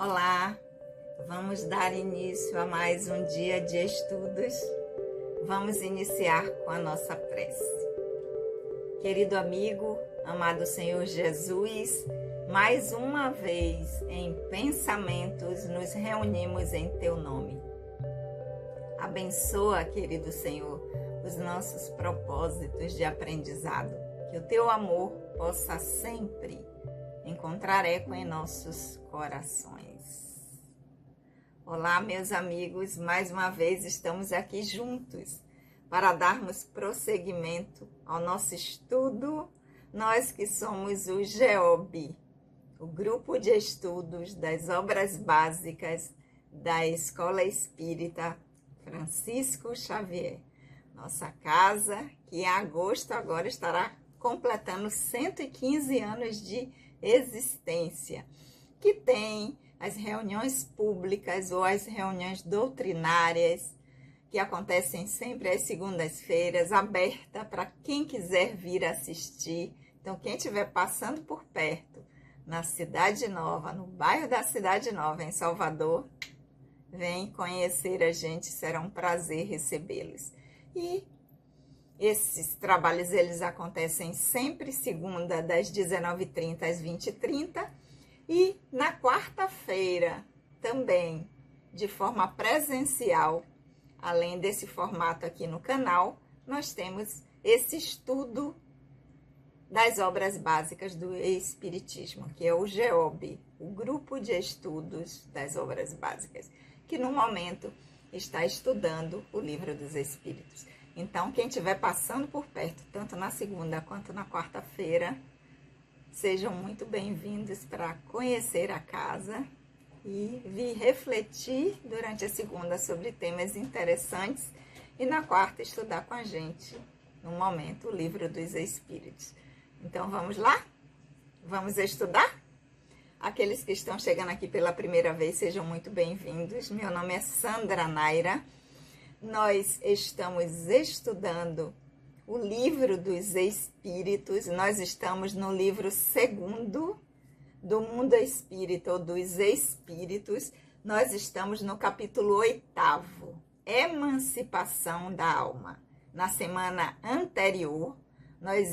Olá, vamos dar início a mais um dia de estudos. Vamos iniciar com a nossa prece. Querido amigo, amado Senhor Jesus, mais uma vez em pensamentos nos reunimos em Teu nome. Abençoa, querido Senhor, os nossos propósitos de aprendizado, que o Teu amor possa sempre encontrar eco em nossos corações. Olá, meus amigos, mais uma vez estamos aqui juntos para darmos prosseguimento ao nosso estudo, nós que somos o GEOB, o Grupo de Estudos das Obras Básicas da Escola Espírita Francisco Xavier. Nossa casa, que em agosto agora estará completando 115 anos de existência, que tem as reuniões públicas ou as reuniões doutrinárias, que acontecem sempre às segundas-feiras, aberta para quem quiser vir assistir. Então, quem estiver passando por perto, na Cidade Nova, no bairro da Cidade Nova, em Salvador, vem conhecer a gente, será um prazer recebê-los. E esses trabalhos, eles acontecem sempre segunda, das 19h30 às 20h30, e na quarta-feira também, de forma presencial, além desse formato aqui no canal, nós temos esse estudo das obras básicas do Espiritismo, que é o GEOB, o Grupo de Estudos das Obras Básicas, que no momento está estudando o Livro dos Espíritos. Então, quem estiver passando por perto, tanto na segunda quanto na quarta-feira, sejam muito bem-vindos para conhecer a casa e vir refletir durante a segunda sobre temas interessantes e na quarta estudar com a gente, no momento, o Livro dos Espíritos. Então, vamos lá? Vamos estudar? Aqueles que estão chegando aqui pela primeira vez, sejam muito bem-vindos. Meu nome é Sandra Naira. Nós estamos estudando o Livro dos Espíritos. Nós estamos no livro 2º do Mundo Espírita, ou dos Espíritos. Nós estamos no capítulo 8º, Emancipação da Alma. Na semana anterior, nós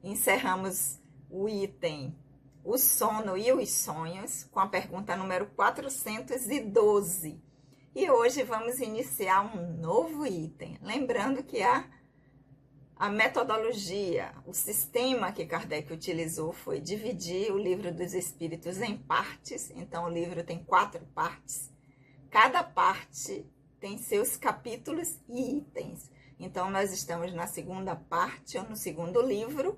encerramos o item O Sono e os Sonhos, com a pergunta número 412. E hoje vamos iniciar um novo item. Lembrando que a metodologia, o sistema que Kardec utilizou foi dividir o Livro dos Espíritos em partes. Então, o livro tem 4 partes. Cada parte tem seus capítulos e itens. Então, nós estamos na segunda parte, ou no segundo livro,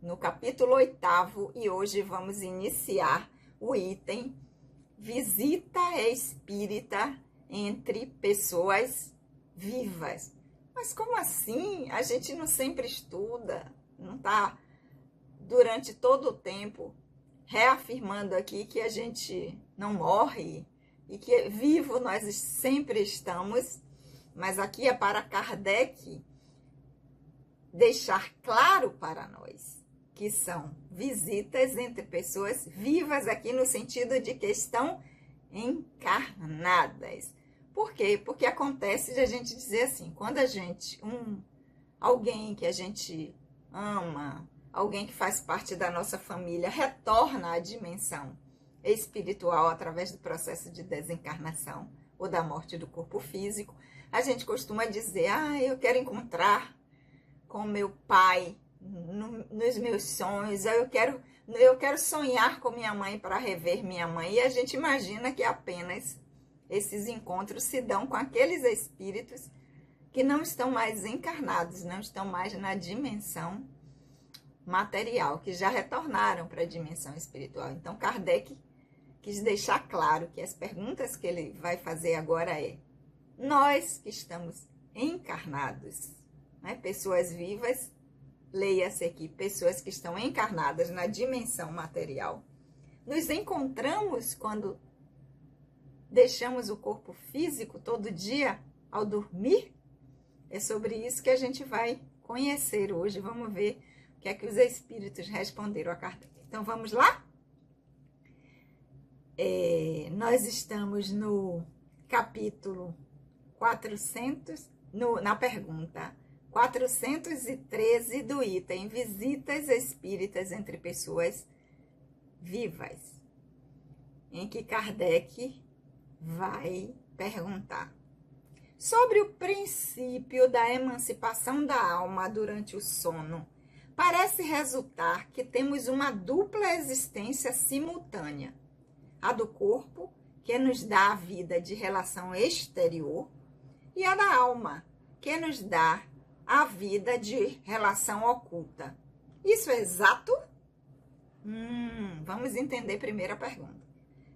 no capítulo 8º, e hoje vamos iniciar o item Visita Espírita entre pessoas vivas. Mas como assim? A gente não sempre estuda, não está durante todo o tempo reafirmando aqui que a gente não morre e que vivo nós sempre estamos, mas aqui é para Kardec deixar claro para nós que são visitas entre pessoas vivas aqui no sentido de que estão encarnadas. Por quê? Porque acontece de a gente dizer assim, quando a gente, alguém que a gente ama, alguém que faz parte da nossa família, retorna à dimensão espiritual através do processo de desencarnação ou da morte do corpo físico, a gente costuma dizer, eu quero encontrar com meu pai nos meus sonhos, eu quero sonhar com minha mãe para rever minha mãe. E a gente imagina que apenas esses encontros se dão com aqueles espíritos que não estão mais encarnados, não estão mais na dimensão material, que já retornaram para a dimensão espiritual. Então, Kardec quis deixar claro que as perguntas que ele vai fazer agora nós que estamos encarnados, né? Pessoas vivas, leia-se aqui, pessoas que estão encarnadas na dimensão material, nos encontramos quando deixamos o corpo físico todo dia ao dormir? É sobre isso que a gente vai conhecer hoje. Vamos ver o que é que os espíritos responderam a Kardec. Então, vamos lá? Nós estamos no capítulo 400, na pergunta 413 do item Visitas Espíritas entre Pessoas Vivas, em que Kardec vai perguntar sobre o princípio da emancipação da alma durante o sono. Parece resultar que temos uma dupla existência simultânea, a do corpo, que nos dá a vida de relação exterior, e a da alma, que nos dá a vida de relação oculta. Isso é exato? Vamos entender primeiro a pergunta.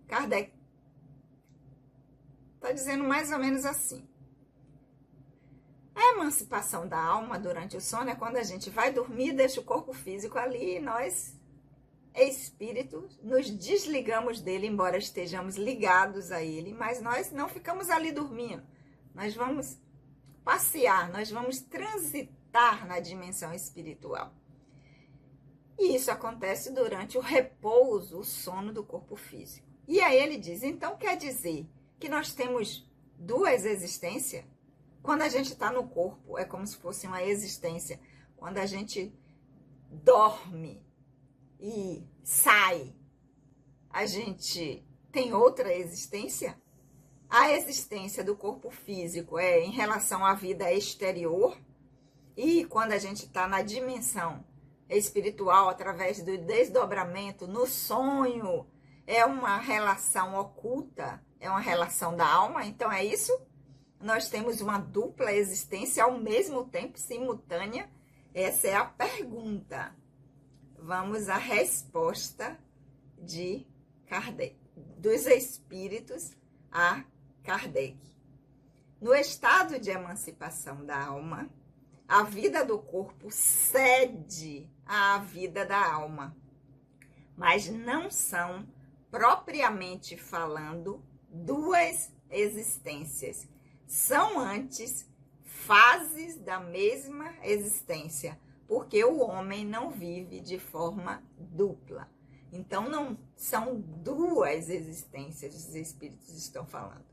Kardec está dizendo mais ou menos assim. A emancipação da alma durante o sono é quando a gente vai dormir, deixa o corpo físico ali e nós, espíritos, nos desligamos dele, embora estejamos ligados a ele, mas nós não ficamos ali dormindo. Nós vamos passear, nós vamos transitar na dimensão espiritual. E isso acontece durante o repouso, o sono do corpo físico. E aí ele diz, então quer dizer que nós temos duas existências? Quando a gente está no corpo, é como se fosse uma existência. Quando a gente dorme e sai, a gente tem outra existência? A existência do corpo físico é em relação à vida exterior, e quando a gente está na dimensão espiritual, através do desdobramento, no sonho, é uma relação oculta, é uma relação da alma. Então é isso? Nós temos uma dupla existência ao mesmo tempo, simultânea? Essa é a pergunta. Vamos à resposta de Kardec, dos espíritos a Kardec. No estado de emancipação da alma, a vida do corpo cede à vida da alma, mas não são, propriamente falando, duas existências. São antes fases da mesma existência, porque o homem não vive de forma dupla. Então, não são duas existências, os espíritos estão falando,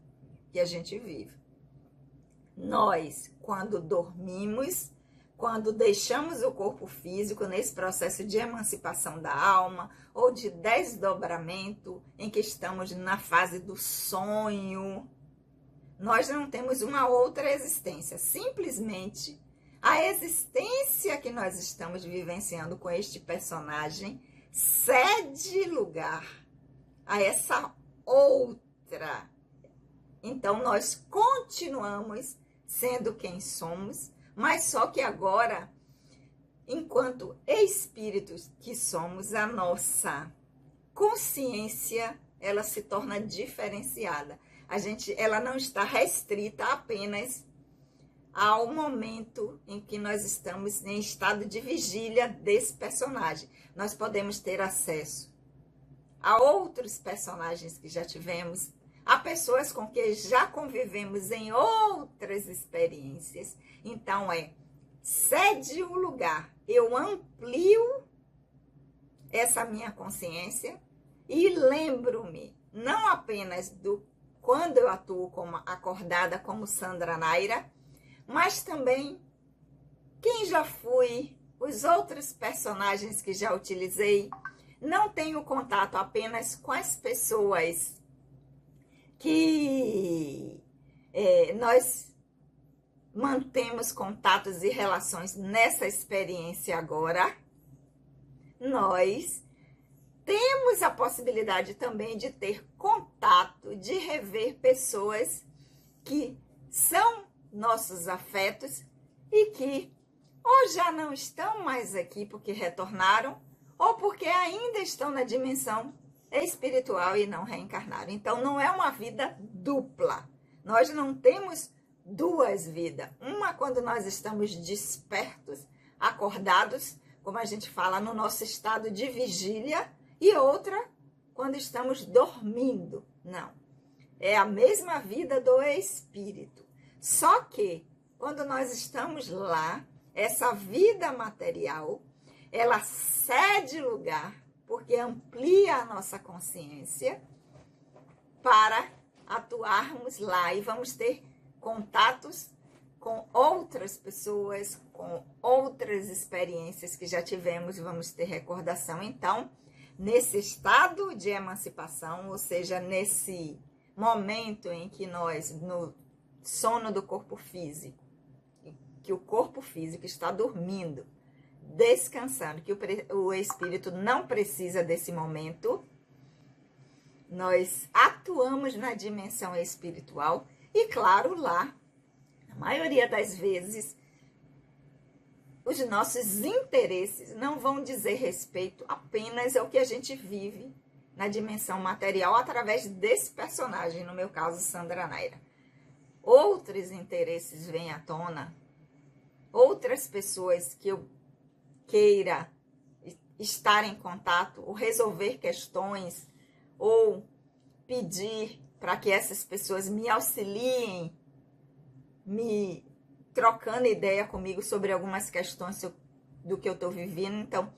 que a gente vive. Nós, quando dormimos, quando deixamos o corpo físico nesse processo de emancipação da alma ou de desdobramento, em que estamos na fase do sonho, nós não temos uma outra existência. Simplesmente, a existência que nós estamos vivenciando com este personagem cede lugar a essa outra. Então, nós continuamos sendo quem somos, mas só que agora, enquanto espíritos que somos, a nossa consciência, ela se torna diferenciada. Ela não está restrita apenas ao momento em que nós estamos em estado de vigília desse personagem. Nós podemos ter acesso a outros personagens que já tivemos, a pessoas com quem já convivemos em outras experiências. Então, cede o lugar. Eu amplio essa minha consciência e lembro-me, não apenas do quando eu atuo como acordada como Sandra Naira, mas também quem já fui, os outros personagens que já utilizei. Não tenho contato apenas com as pessoas que nós mantemos contatos e relações nessa experiência agora. Nós temos a possibilidade também de ter contato, de rever pessoas que são nossos afetos e que ou já não estão mais aqui porque retornaram, ou porque ainda estão na dimensão espiritual e não reencarnaram. Então, não é uma vida dupla. Nós não temos duas vidas. Uma quando nós estamos despertos, acordados, como a gente fala, no nosso estado de vigília, e outra quando estamos dormindo. Não. É a mesma vida do espírito. Só que, quando nós estamos lá, essa vida material, ela cede lugar, porque amplia a nossa consciência para atuarmos lá e vamos ter contatos com outras pessoas, com outras experiências que já tivemos, vamos ter recordação. Então, nesse estado de emancipação, ou seja, nesse momento em que nós, no sono do corpo físico, que o corpo físico está dormindo, descansando, que o espírito não precisa desse momento, nós atuamos na dimensão espiritual e, claro, lá, a maioria das vezes, os nossos interesses não vão dizer respeito apenas ao que a gente vive na dimensão material através desse personagem, no meu caso, Sandra Naira. Outros interesses vêm à tona, outras pessoas que eu queira estar em contato, ou resolver questões, ou pedir para que essas pessoas me auxiliem, me trocando ideia comigo sobre algumas questões do que eu estou vivendo. Então,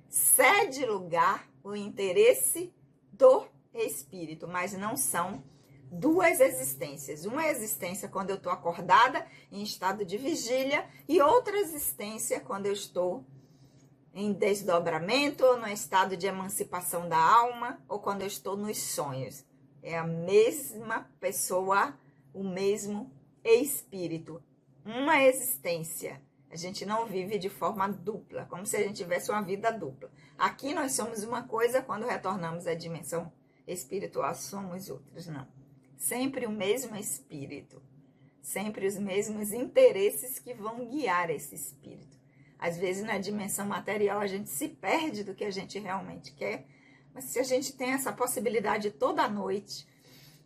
cede lugar o interesse do espírito, mas não são duas existências. Uma existência quando eu estou acordada, em estado de vigília, e outra existência quando eu estou em desdobramento, ou no estado de emancipação da alma, ou quando eu estou nos sonhos. É a mesma pessoa, o mesmo espírito. Uma existência. A gente não vive de forma dupla, como se a gente tivesse uma vida dupla. Aqui nós somos uma coisa, quando retornamos à dimensão espiritual, somos outras. Não. Sempre o mesmo espírito. Sempre os mesmos interesses que vão guiar esse espírito. Às vezes, na dimensão material, a gente se perde do que a gente realmente quer. Mas se a gente tem essa possibilidade toda noite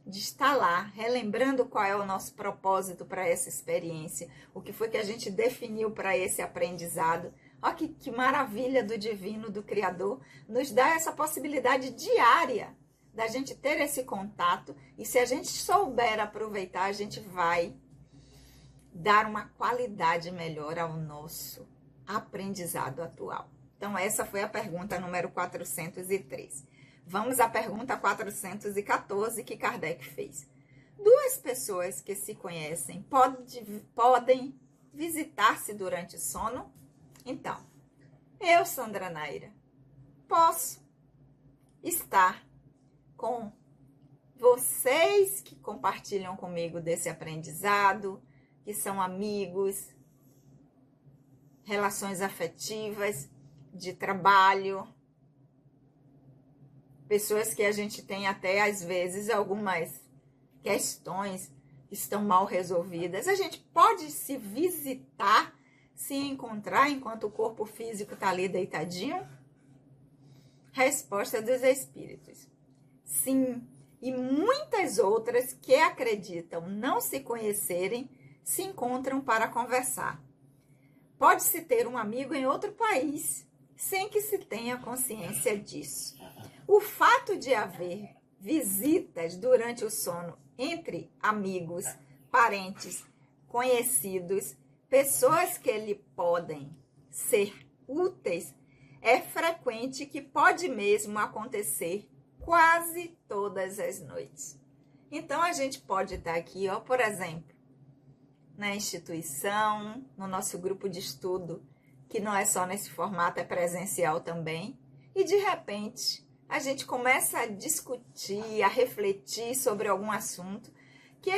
de estar lá, relembrando qual é o nosso propósito para essa experiência, o que foi que a gente definiu para esse aprendizado. Olha que maravilha do divino, do Criador, nos dá essa possibilidade diária da gente ter esse contato, e se a gente souber aproveitar, a gente vai dar uma qualidade melhor ao nosso aprendizado atual. Então, essa foi a pergunta número 403. Vamos à pergunta 414 que Kardec fez. Duas pessoas que se conhecem podem visitar-se durante o sono? Então, eu, Sandra Naira, posso estar com vocês que compartilham comigo desse aprendizado, que são amigos, relações afetivas, de trabalho, pessoas que a gente tem até, às vezes, algumas questões que estão mal resolvidas. A gente pode se visitar, se encontrar enquanto o corpo físico está ali deitadinho? Resposta dos espíritos: sim. E muitas outras que acreditam não se conhecerem se encontram para conversar. Pode-se ter um amigo em outro país, sem que se tenha consciência disso. O fato de haver visitas durante o sono entre amigos, parentes, conhecidos, pessoas que lhe podem ser úteis, é frequente, que pode mesmo acontecer quase todas as noites. Então, a gente pode estar aqui, ó, por exemplo, na instituição, no nosso grupo de estudo, que não é só nesse formato, é presencial também, e de repente a gente começa a discutir, a refletir sobre algum assunto que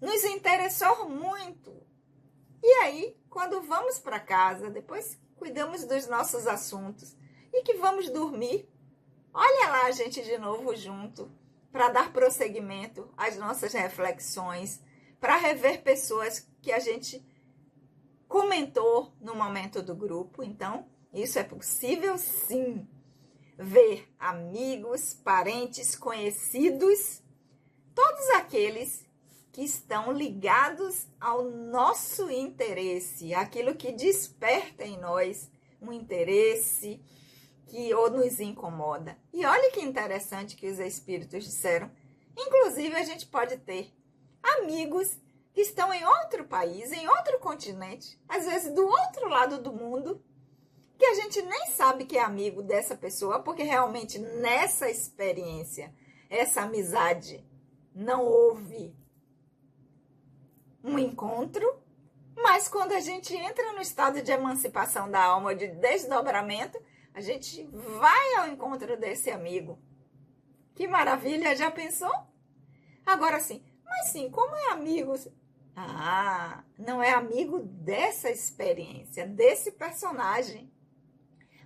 nos interessou muito. E aí, quando vamos para casa, depois cuidamos dos nossos assuntos e que vamos dormir, olha lá a gente de novo junto, para dar prosseguimento às nossas reflexões, para rever pessoas que a gente comentou no momento do grupo. Então, isso é possível sim. Ver amigos, parentes, conhecidos, todos aqueles que estão ligados ao nosso interesse, aquilo que desperta em nós um interesse que ou nos incomoda. E olha que interessante que os espíritos disseram. Inclusive, a gente pode ter amigos que estão em outro país, em outro continente, às vezes do outro lado do mundo, que a gente nem sabe que é amigo dessa pessoa, porque realmente nessa experiência, essa amizade, não houve um encontro, mas quando a gente entra no estado de emancipação da alma, de desdobramento, a gente vai ao encontro desse amigo. Que maravilha, já pensou? Agora sim, mas sim, como é amigo? Ah, não é amigo dessa experiência, desse personagem,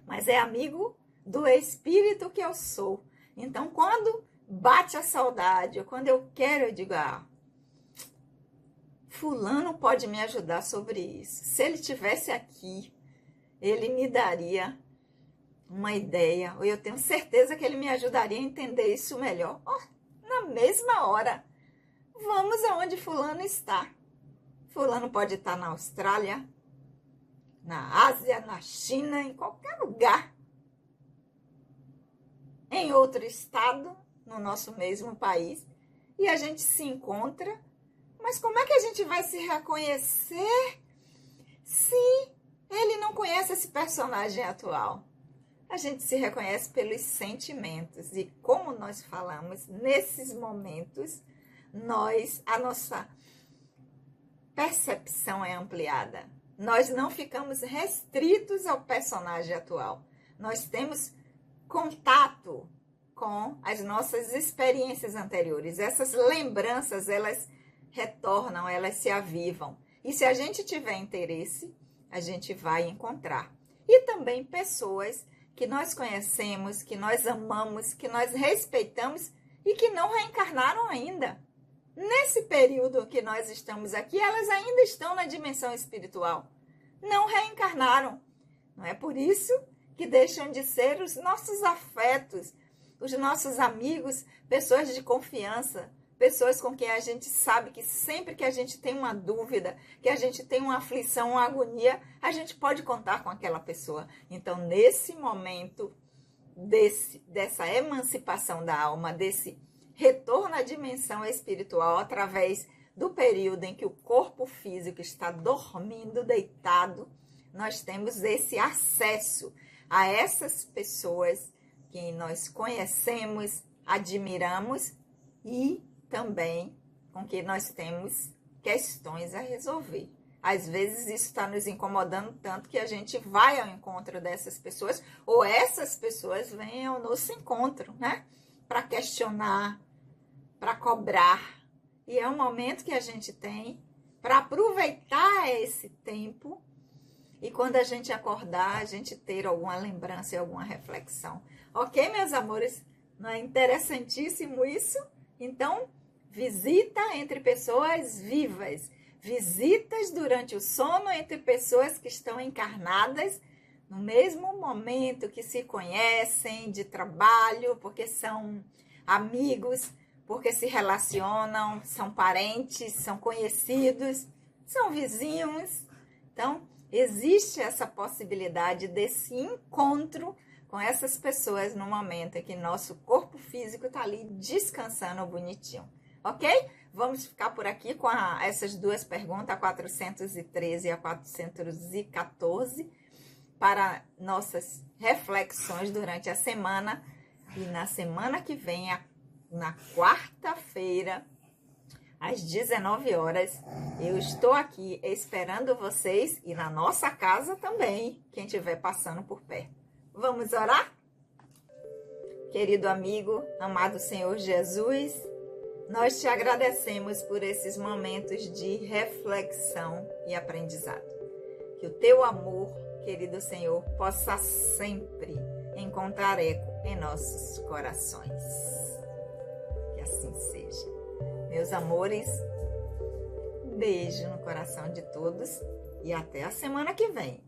mas é amigo do espírito que eu sou. Então, quando bate a saudade, ou quando eu quero, eu digo, fulano pode me ajudar sobre isso. Se ele estivesse aqui, ele me daria uma ideia, ou eu tenho certeza que ele me ajudaria a entender isso melhor. Na mesma hora, vamos aonde fulano está. Fulano pode estar na Austrália, na Ásia, na China, em qualquer lugar. Em outro estado, no nosso mesmo país. E a gente se encontra. Mas como é que a gente vai se reconhecer se ele não conhece esse personagem atual? A gente se reconhece pelos sentimentos. E como nós falamos, nesses momentos, a nossa percepção é ampliada. Nós não ficamos restritos ao personagem atual. Nós temos contato com as nossas experiências anteriores. Essas lembranças, elas retornam, elas se avivam. E se a gente tiver interesse, a gente vai encontrar. E também pessoas que nós conhecemos, que nós amamos, que nós respeitamos e que não reencarnaram ainda. Nesse período que nós estamos aqui, elas ainda estão na dimensão espiritual. Não reencarnaram. Não é por isso que deixam de ser os nossos afetos, os nossos amigos, pessoas de confiança, pessoas com quem a gente sabe que sempre que a gente tem uma dúvida, que a gente tem uma aflição, uma agonia, a gente pode contar com aquela pessoa. Então, nesse momento dessa emancipação da alma, desse retorno à dimensão espiritual através do período em que o corpo físico está dormindo, deitado, nós temos esse acesso a essas pessoas que nós conhecemos, admiramos e também com que nós temos questões a resolver. Às vezes isso está nos incomodando tanto que a gente vai ao encontro dessas pessoas ou essas pessoas vêm ao nosso encontro, né? Para questionar, para cobrar. E é um momento que a gente tem para aproveitar esse tempo e quando a gente acordar, a gente ter alguma lembrança e alguma reflexão. Ok, meus amores? Não é interessantíssimo isso? Então, visita entre pessoas vivas. Visitas durante o sono entre pessoas que estão encarnadas no mesmo momento que se conhecem de trabalho, porque são amigos, porque se relacionam, são parentes, são conhecidos, são vizinhos. Então, existe essa possibilidade desse encontro com essas pessoas no momento em que nosso corpo físico está ali descansando bonitinho, ok? Vamos ficar por aqui com essas duas perguntas, a 413 e a 414, para nossas reflexões durante a semana. E na semana que vem, na quarta-feira, às 19 horas, eu estou aqui esperando vocês e na nossa casa também, quem estiver passando por perto. Vamos orar? Querido amigo, amado Senhor Jesus, nós te agradecemos por esses momentos de reflexão e aprendizado. Que o teu amor, querido Senhor, possa sempre encontrar eco em nossos corações. Que assim seja. Meus amores, beijo no coração de todos e até a semana que vem.